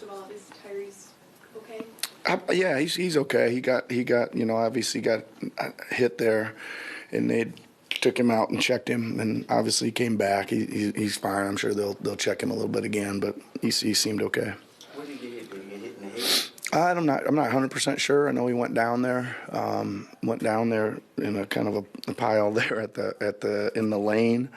most of all, is Tyrese okay? Yeah, he's okay. He got obviously got hit there, and they took him out and checked him, and obviously he came back. He's fine. I'm sure they'll check him a little bit again, but he seemed okay. Where did he get hit? Did he get hit in the head? I'm not 100% sure. I know he went down there in a kind of a pile there in the lane,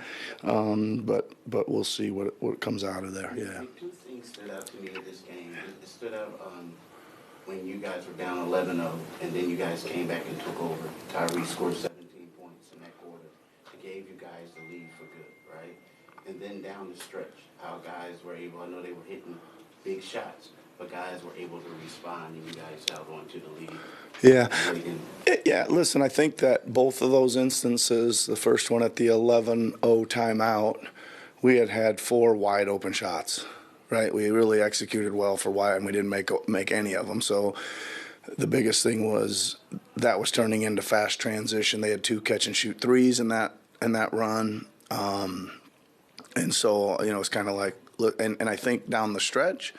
but we'll see what comes out of there. Yeah. Two things stood out to me in this game. It stood out when you guys were down 11-0, and then you guys came back and took over. Tyrese scored 17 points in that quarter. It gave you guys the lead for good, right? And then down the stretch, how guys were able. I know they were hitting big shots, but guys were able to respond, and you guys held on to the lead. Yeah. Yeah, listen, I think that both of those instances, the first one at the 11-0 timeout, we had 4 wide open shots, right? We really executed well for wide, and we didn't make any of them. So the biggest thing was that was turning into fast transition. They had 2 catch-and-shoot threes in that run. And so, it's kind of like, look, and I think down the stretch,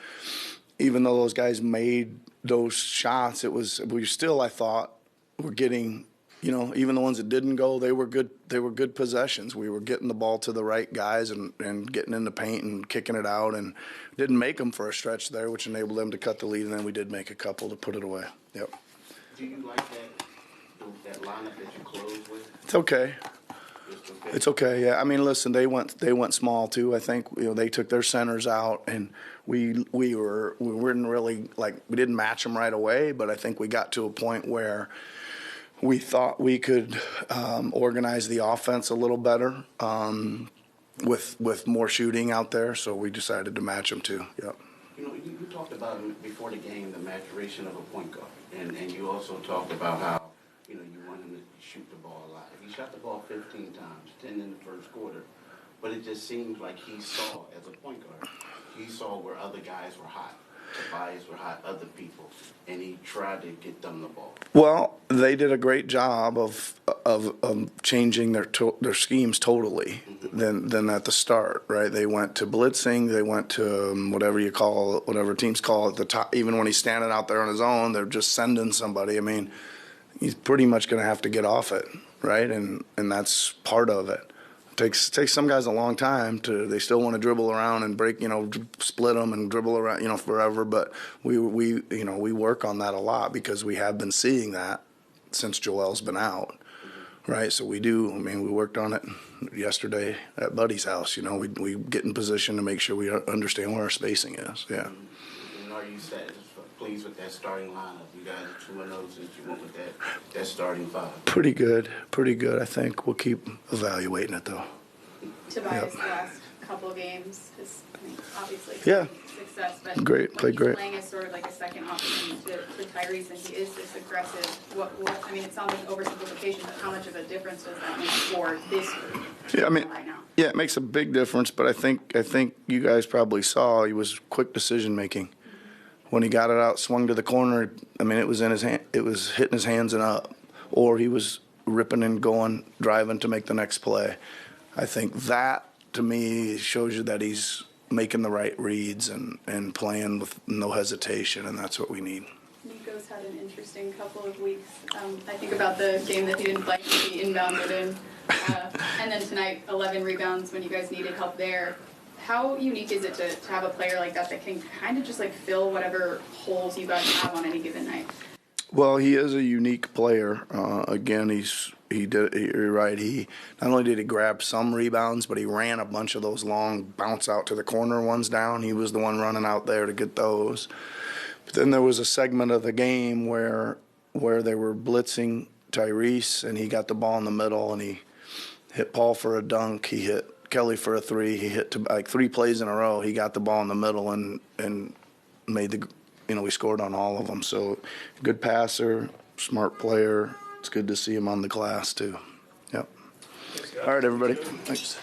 even though those guys made those shots, I thought, were getting, even the ones that didn't go, they were good possessions. We were getting the ball to the right guys and getting in the paint and kicking it out, and didn't make them for a stretch there, which enabled them to cut the lead, and then we did make a couple to put it away. Yep. Do you like that lineup that you closed with? It's okay. It's okay. Yeah. I mean, listen, they went small too. I think they took their centers out, and we weren't really we didn't match them right away, but I think we got to a point where we thought we could organize the offense a little better with more shooting out there. So we decided to match them too. Yep. You talked about before the game the maturation of a point guard, and you also talked about how you want him to shoot the ball a lot. He shot the ball 15 times, 10 in the first quarter, but it just seems like he saw, as a point guard, he saw where other guys were hot. Tobias were hot, other people, and he tried to get them the ball. Well, they did a great job of changing their schemes totally than at the start, right? They went to blitzing, they went to whatever teams call it, the top. Even when he's standing out there on his own, they're just sending somebody. I mean, he's pretty much going to have to get off it, right? And that's part of it. Takes some guys a long time they still want to dribble around and break, split them and dribble around, forever. But we work on that a lot because we have been seeing that since Joel's been out, right? So we do. I mean, we worked on it yesterday at Buddy's house. We get in position to make sure we understand where our spacing is. Yeah. And are you pleased with that starting lineup? You guys are 2-0 since you went with that starting 5. Pretty good. I think we'll keep evaluating it though. Tobias, the last couple of games is obviously success, but played great. Playing as sort of like a second option to Tyrese, and he is this aggressive. It sounds like oversimplification, but how much of a difference does that make for this Yeah, right now? Yeah, it makes a big difference, but I think you guys probably saw he was quick decision making. When he got it out, swung to the corner, it was in his hand. It was hitting his hands and up, or he was ripping and going, driving to make the next play. I think that, to me, shows you that he's making the right reads and playing with no hesitation, and that's what we need. Nico's had an interesting couple of weeks. I think about the game that he didn't play, he inbounded in, and then tonight, 11 rebounds when you guys needed help there. How unique is it to have a player like that can kind of just fill whatever holes you guys have on any given night? Well, he is a unique player. Again, you're right. He not only did he grab some rebounds, but he ran a bunch of those long bounce out to the corner ones down. He was the one running out there to get those. But then there was a segment of the game where they were blitzing Tyrese, and he got the ball in the middle, and he hit Paul for a dunk. He hit Kelly for a 3. He hit 3 plays in a row. He got the ball in the middle and made we scored on all of them. So good passer, smart player. It's good to see him on the glass too. Yep. All right, everybody. Thanks.